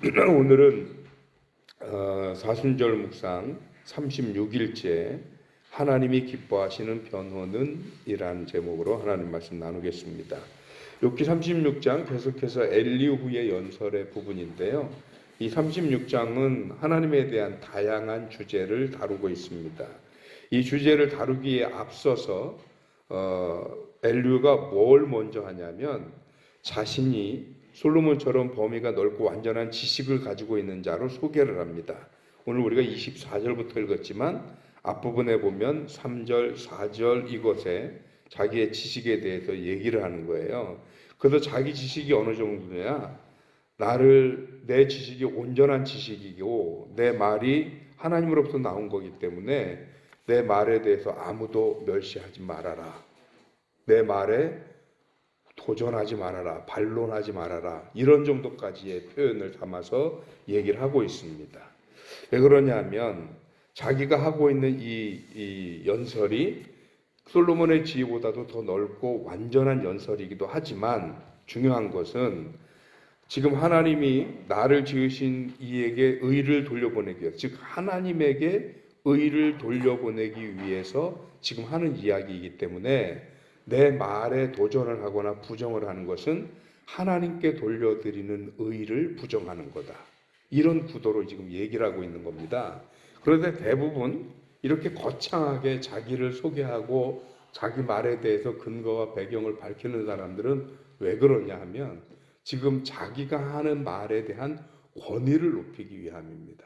오늘은 사순절 묵상 36일째 하나님이 기뻐하시는 변호는 이라는 제목으로 하나님 말씀 나누겠습니다. 욥기 36장 계속해서 엘리후의 연설의 부분인데요. 이 36장은 하나님에 대한 다양한 주제를 다루고 있습니다. 이 주제를 다루기에 앞서서 엘리후가 뭘 먼저 하냐면 자신이 솔로몬처럼 범위가 넓고 완전한 지식을 가지고 있는 자로 소개를 합니다. 오늘 우리가 24절부터 읽었지만 앞부분에 보면 3절, 4절 이것에 자기의 지식에 대해서 얘기를 하는 거예요. 그래서 자기 지식이 어느 정도냐, 내 지식이 온전한 지식이고 내 말이 하나님으로부터 나온 거기 때문에 내 말에 대해서 아무도 멸시하지 말아라. 내 말에 도전하지 말아라, 반론하지 말아라, 이런 정도까지의 표현을 담아서 얘기를 하고 있습니다. 왜 그러냐면 자기가 하고 있는 이 연설이 솔로몬의 지혜보다도 더 넓고 완전한 연설이기도 하지만 중요한 것은 지금 하나님이 나를 지으신 이에게 의를 돌려보내기 위해서, 즉 하나님에게 의를 돌려보내기 위해서 지금 하는 이야기이기 때문에 내 말에 도전을 하거나 부정을 하는 것은 하나님께 돌려드리는 의를 부정하는 거다. 이런 구도로 지금 얘기를 하고 있는 겁니다. 그런데 대부분 이렇게 거창하게 자기를 소개하고 자기 말에 대해서 근거와 배경을 밝히는 사람들은 왜 그러냐 하면 지금 자기가 하는 말에 대한 권위를 높이기 위함입니다.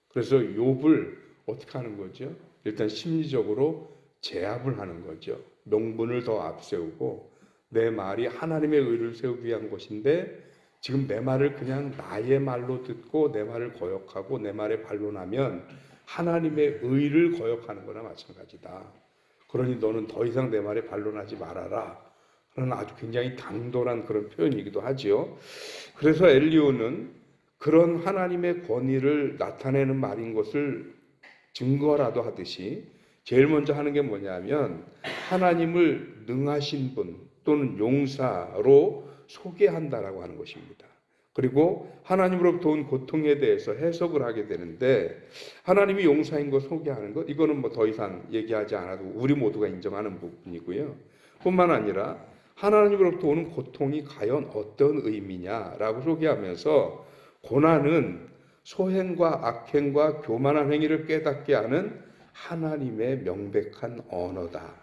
그래서 욥을 어떻게 하는 거죠? 일단 심리적으로 제압을 하는 거죠. 명분을 더 앞세우고 내 말이 하나님의 의를 세우기 위한 것인데 지금 내 말을 그냥 나의 말로 듣고 내 말을 거역하고 내 말에 반론하면 하나님의 의를 거역하는 거나 마찬가지다. 그러니 너는 더 이상 내 말에 반론하지 말아라. 그런 아주 굉장히 당돌한 그런 표현이기도 하지요. 그래서 엘리후는 그런 하나님의 권위를 나타내는 말인 것을 증거라도 하듯이 제일 먼저 하는 게 뭐냐면 하나님을 능하신 분 또는 용사로 소개한다라고 하는 것입니다. 그리고 하나님으로부터 온 고통에 대해서 해석을 하게 되는데 하나님이 용사인 것 소개하는 것, 이거는 뭐 더 이상 얘기하지 않아도 우리 모두가 인정하는 부분이고요. 뿐만 아니라 하나님으로부터 오는 고통이 과연 어떤 의미냐라고 소개하면서 고난은 소행과 악행과 교만한 행위를 깨닫게 하는 하나님의 명백한 언어다.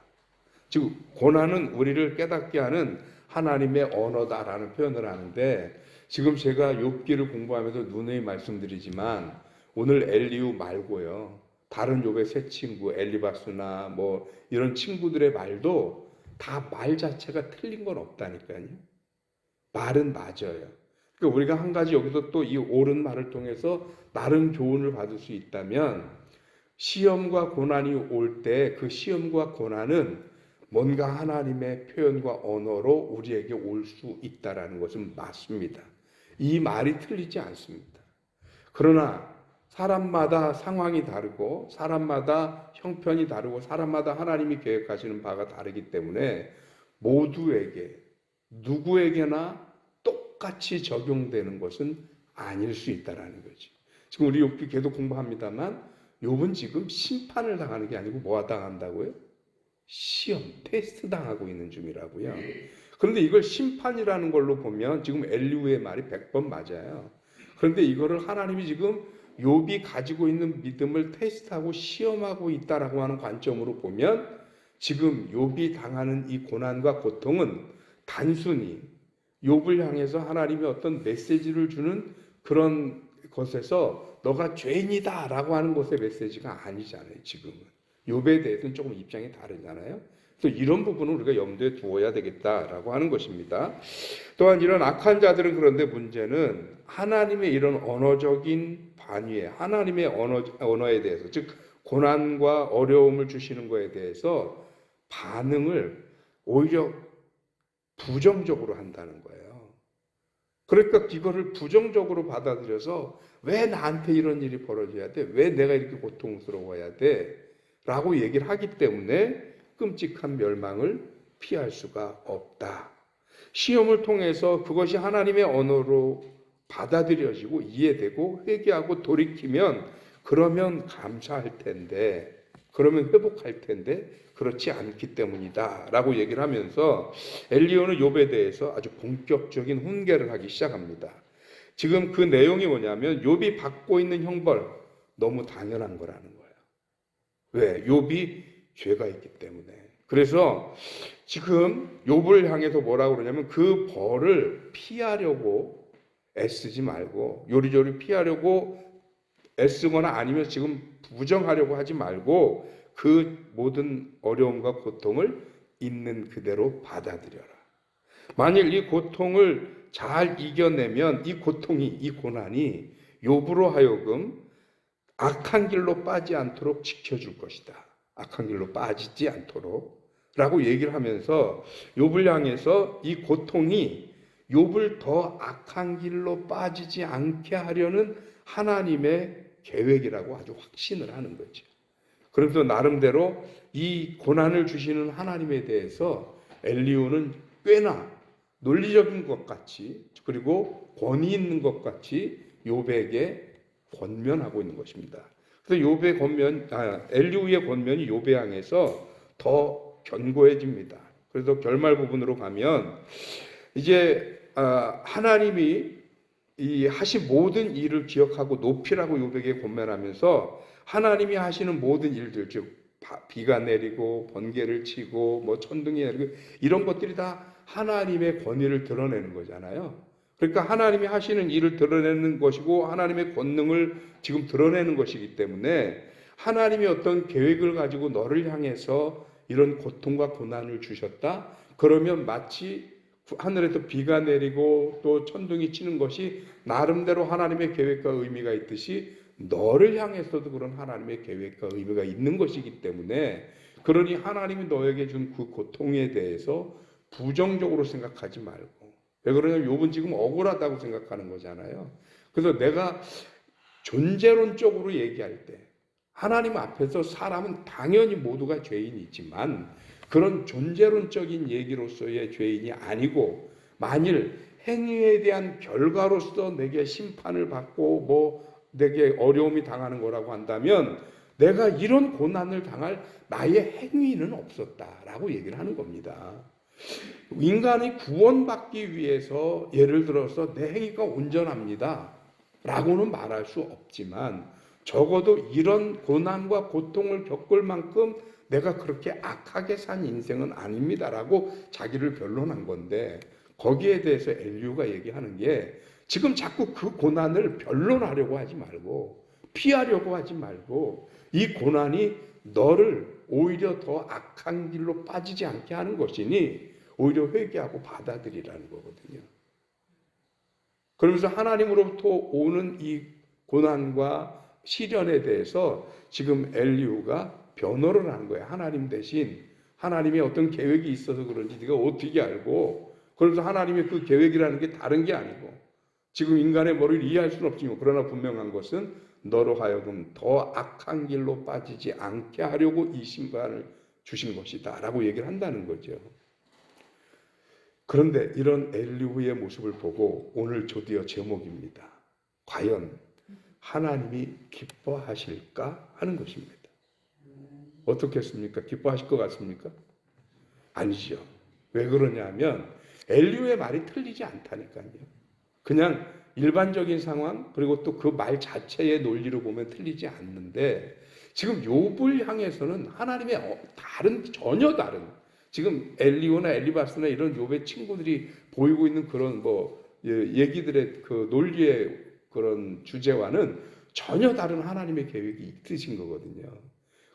즉 고난은 우리를 깨닫게 하는 하나님의 언어다라는 표현을 하는데, 지금 제가 욥기를 공부하면서 누누이 말씀드리지만 오늘 엘리후 말고요, 다른 욥의 세 친구 엘리바스나 뭐 이런 친구들의 말도 다 말 자체가 틀린 건 없다니까요. 말은 맞아요. 그러니까 우리가 한 가지 여기서 또 이 옳은 말을 통해서 나름 교훈을 받을 수 있다면, 시험과 고난이 올 때 그 시험과 고난은 뭔가 하나님의 표현과 언어로 우리에게 올 수 있다라는 것은 맞습니다. 이 말이 틀리지 않습니다. 그러나 사람마다 상황이 다르고 사람마다 형편이 다르고 사람마다 하나님이 계획하시는 바가 다르기 때문에 모두에게 누구에게나 똑같이 적용되는 것은 아닐 수 있다라는 거지. 지금 우리 욥기 계속 공부합니다만 욥은 지금 심판을 당하는 게 아니고 뭐가 당한다고요? 시험, 테스트 당하고 있는 중이라고요. 그런데 이걸 심판이라는 걸로 보면 지금 엘리후의 말이 100번 맞아요. 그런데 이거를 하나님이 지금 욥이 가지고 있는 믿음을 테스트하고 시험하고 있다라고 하는 관점으로 보면 지금 욥이 당하는 이 고난과 고통은 단순히 욥을 향해서 하나님이 어떤 메시지를 주는 그런 것에서 너가 죄인이다 라고 하는 것의 메시지가 아니잖아요. 지금은 욥에 대해서는 조금 입장이 다르잖아요. 그래서 이런 부분은 우리가 염두에 두어야 되겠다라고 하는 것입니다. 또한 이런 악한 자들은, 그런데 문제는 하나님의 이런 언어적인 반위에, 하나님의 언어에 대해서, 즉 고난과 어려움을 주시는 것에 대해서 반응을 오히려 부정적으로 한다는 거예요. 그러니까 이거를 부정적으로 받아들여서 왜 나한테 이런 일이 벌어져야 돼? 왜 내가 이렇게 고통스러워야 돼? 라고 얘기를 하기 때문에 끔찍한 멸망을 피할 수가 없다. 시험을 통해서 그것이 하나님의 언어로 받아들여지고 이해되고 회개하고 돌이키면 그러면 감사할 텐데, 그러면 회복할 텐데 그렇지 않기 때문이다라고 얘기를 하면서 엘리야는 욥에 대해서 아주 본격적인 훈계를 하기 시작합니다. 지금 그 내용이 뭐냐면 욥이 받고 있는 형벌 너무 당연한 거라는 거예요. 왜? 욥이 죄가 있기 때문에. 그래서 지금 욥을 향해서 뭐라고 그러냐면 그 벌을 피하려고 애쓰지 말고, 요리조리 피하려고 애쓰거나 아니면 지금 부정하려고 하지 말고 그 모든 어려움과 고통을 있는 그대로 받아들여라. 만일 이 고통을 잘 이겨내면 이 고통이, 이 고난이 욥으로 하여금 악한 길로 빠지지 않도록 지켜줄 것이다. 악한 길로 빠지지 않도록 라고 얘기를 하면서 욥을 향해서 이 고통이 욥을 더 악한 길로 빠지지 않게 하려는 하나님의 계획이라고 아주 확신을 하는 거죠. 그래서 나름대로 이 고난을 주시는 하나님에 대해서 엘리후는 꽤나 논리적인 것 같이, 그리고 권위 있는 것 같이 욥에게 권면하고 있는 것입니다. 그래서 엘리후의 권면이 욥에 향해서 더 견고해집니다. 그래서 결말 부분으로 가면 이제 하나님이 이 하신 모든 일을 기억하고 높이라고 욥에게 권면하면서 하나님이 하시는 모든 일들, 즉 비가 내리고 번개를 치고 뭐 천둥이 내리고 이런 것들이 다 하나님의 권위를 드러내는 거잖아요. 그러니까 하나님이 하시는 일을 드러내는 것이고 하나님의 권능을 지금 드러내는 것이기 때문에 하나님이 어떤 계획을 가지고 너를 향해서 이런 고통과 고난을 주셨다. 그러면 마치 하늘에서 비가 내리고 또 천둥이 치는 것이 나름대로 하나님의 계획과 의미가 있듯이 너를 향해서도 그런 하나님의 계획과 의미가 있는 것이기 때문에, 그러니 하나님이 너에게 준 그 고통에 대해서 부정적으로 생각하지 말고, 왜 그러냐면 욥은 지금 억울하다고 생각하는 거잖아요. 그래서 내가 존재론적으로 얘기할 때 하나님 앞에서 사람은 당연히 모두가 죄인이지만 그런 존재론적인 얘기로서의 죄인이 아니고, 만일 행위에 대한 결과로서 내게 심판을 받고 뭐 내게 어려움이 당하는 거라고 한다면 내가 이런 고난을 당할 나의 행위는 없었다라고 얘기를 하는 겁니다. 인간이 구원받기 위해서 예를 들어서 내 행위가 온전합니다 라고는 말할 수 없지만 적어도 이런 고난과 고통을 겪을 만큼 내가 그렇게 악하게 산 인생은 아닙니다라고 자기를 변론한 건데, 거기에 대해서 엘리후가 얘기하는 게 지금 자꾸 그 고난을 변론하려고 하지 말고 피하려고 하지 말고 이 고난이 너를 오히려 더 악한 길로 빠지지 않게 하는 것이니 오히려 회개하고 받아들이라는 거거든요. 그러면서 하나님으로부터 오는 이 고난과 시련에 대해서 지금 엘리후가 변호를 하는 거예요. 하나님 대신 하나님의 어떤 계획이 있어서 그런지 네가 어떻게 알고, 그러면서 하나님의 그 계획이라는 게 다른 게 아니고 지금 인간의 머리를 이해할 수는 없지만 그러나 분명한 것은 너로 하여금 더 악한 길로 빠지지 않게 하려고 이 심판을 주신 것이다 라고 얘기를 한다는 거죠. 그런데 이런 엘리후의 모습을 보고 오늘 드디어 제목입니다. 과연 하나님이 기뻐하실까 하는 것입니다. 어떻겠습니까? 기뻐하실 것 같습니까? 아니죠. 왜 그러냐면 엘리후의 말이 틀리지 않다니까요. 그냥 일반적인 상황 그리고 또 그 말 자체의 논리로 보면 틀리지 않는데, 지금 욥을 향해서는 하나님의 전혀 다른, 지금 엘리후나 엘리바스나 이런 욥의 친구들이 보이고 있는 그런 얘기들의 그 논리의 그런 주제와는 전혀 다른 하나님의 계획이 있으신 거거든요.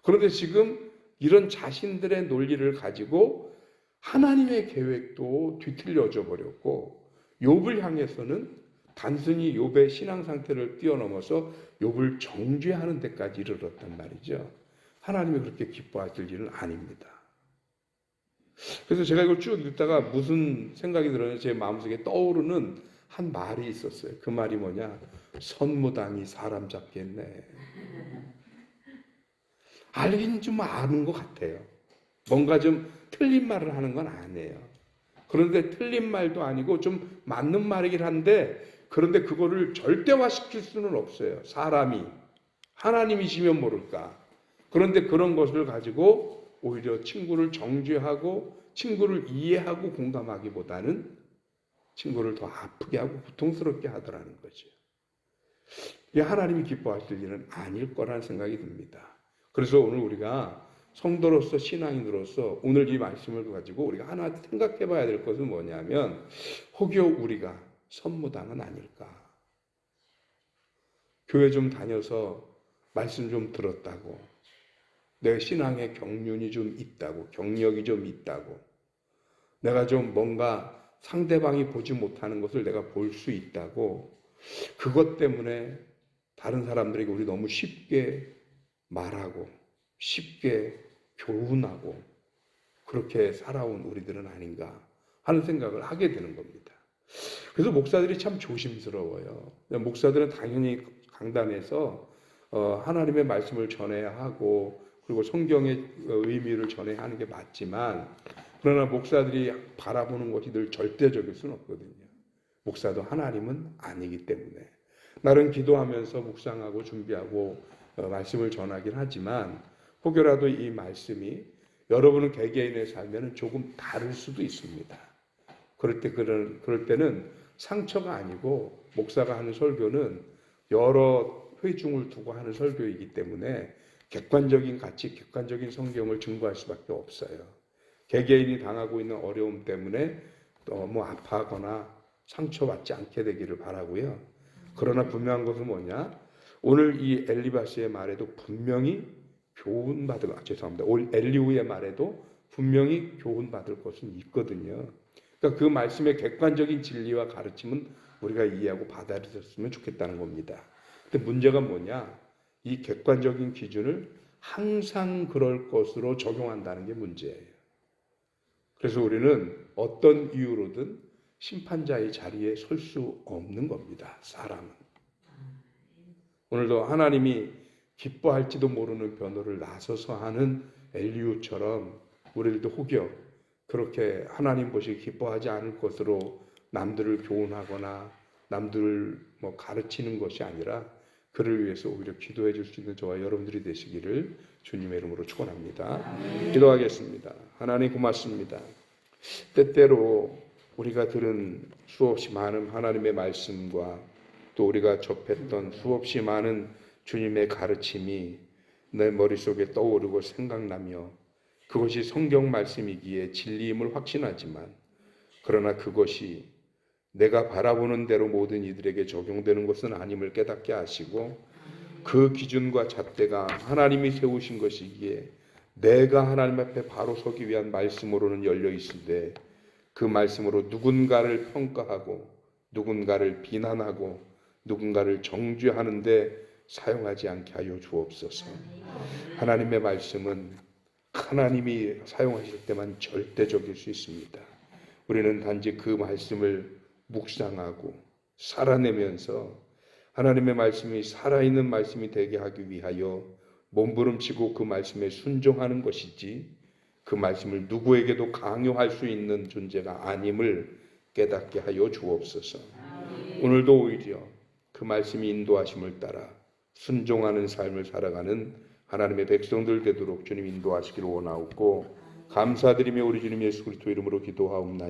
그런데 지금 이런 자신들의 논리를 가지고 하나님의 계획도 뒤틀려져 버렸고, 욥을 향해서는 단순히 욥의 신앙 상태를 뛰어넘어서 욥을 정죄하는 데까지 이르렀단 말이죠. 하나님이 그렇게 기뻐하실 일은 아닙니다. 그래서 제가 이걸 쭉 읽다가 무슨 생각이 들었냐면 제 마음속에 떠오르는 한 말이 있었어요. 그 말이 뭐냐? 선무당이 사람 잡겠네. 알긴 좀 아는 것 같아요. 뭔가 좀 틀린 말을 하는 건 아니에요. 그런데 틀린 말도 아니고 좀 맞는 말이긴 한데 그런데 그거를 절대화시킬 수는 없어요. 사람이. 하나님이시면 모를까. 그런데 그런 것을 가지고 오히려 친구를 정죄하고 친구를 이해하고 공감하기보다는 친구를 더 아프게 하고 고통스럽게 하더라는 거죠. 이게 하나님이 기뻐하실 일은 아닐 거라는 생각이 듭니다. 그래서 오늘 우리가 성도로서 신앙인으로서 오늘 이 말씀을 가지고 우리가 하나 생각해 봐야 될 것은 뭐냐면 혹여 우리가 선무당은 아닐까. 교회 좀 다녀서 말씀 좀 들었다고, 내 신앙의 경륜이 좀 있다고, 경력이 좀 있다고, 내가 좀 뭔가 상대방이 보지 못하는 것을 내가 볼 수 있다고, 그것 때문에 다른 사람들에게 우리 너무 쉽게 말하고 쉽게 교훈하고 그렇게 살아온 우리들은 아닌가 하는 생각을 하게 되는 겁니다. 그래서 목사들이 참 조심스러워요. 목사들은 당연히 강단에서 하나님의 말씀을 전해야 하고 그리고 성경의 의미를 전해야 하는 게 맞지만, 그러나 목사들이 바라보는 것이 늘 절대적일 수는 없거든요. 목사도 하나님은 아니기 때문에 나름 기도하면서 묵상하고 준비하고 말씀을 전하긴 하지만 혹여라도 이 말씀이 여러분은 개개인의 삶에는 조금 다를 수도 있습니다. 그럴 때는 상처가 아니고 목사가 하는 설교는 여러 회중을 두고 하는 설교이기 때문에 객관적인 가치, 객관적인 성경을 증거할 수밖에 없어요. 개개인이 당하고 있는 어려움 때문에 너무 아파하거나 상처받지 않게 되기를 바라고요. 그러나 분명한 것은 뭐냐? 오늘 이 엘리바스의 말에도 분명히 엘리후의 말에도 분명히 교훈받을 것은 있거든요. 그러니까 그 말씀의 객관적인 진리와 가르침은 우리가 이해하고 받아들였으면 좋겠다는 겁니다. 근데 문제가 뭐냐? 이 객관적인 기준을 항상 그럴 것으로 적용한다는 게 문제예요. 그래서 우리는 어떤 이유로든 심판자의 자리에 설 수 없는 겁니다. 사람은. 오늘도 하나님이 기뻐할지도 모르는 변호를 나서서 하는 엘리후처럼 우리들도 혹여 그렇게 하나님 보시기 기뻐하지 않을 것으로 남들을 교훈하거나 남들을 가르치는 것이 아니라 그를 위해서 오히려 기도해 줄 수 있는 저와 여러분들이 되시기를 주님의 이름으로 축원합니다. 기도하겠습니다. 하나님 고맙습니다. 때때로 우리가 들은 수없이 많은 하나님의 말씀과 또 우리가 접했던 수없이 많은 주님의 가르침이 내 머릿속에 떠오르고 생각나며 그것이 성경 말씀이기에 진리임을 확신하지만, 그러나 그것이 내가 바라보는 대로 모든 이들에게 적용되는 것은 아님을 깨닫게 하시고 그 기준과 잣대가 하나님이 세우신 것이기에 내가 하나님 앞에 바로 서기 위한 말씀으로는 열려 있으되 그 말씀으로 누군가를 평가하고 누군가를 비난하고 누군가를 정죄하는데 사용하지 않게 하여 주옵소서. 하나님의 말씀은 하나님이 사용하실 때만 절대적일 수 있습니다. 우리는 단지 그 말씀을 묵상하고 살아내면서 하나님의 말씀이 살아있는 말씀이 되게 하기 위하여 몸부림치고 그 말씀에 순종하는 것이지 그 말씀을 누구에게도 강요할 수 있는 존재가 아님을 깨닫게 하여 주옵소서. 오늘도 오히려 그 말씀이 인도하심을 따라 순종하는 삶을 살아가는 하나님의 백성들 되도록 주님 인도하시기를 원하옵고 감사드리며 우리 주님 예수 그리스도 이름으로 기도하옵나이다.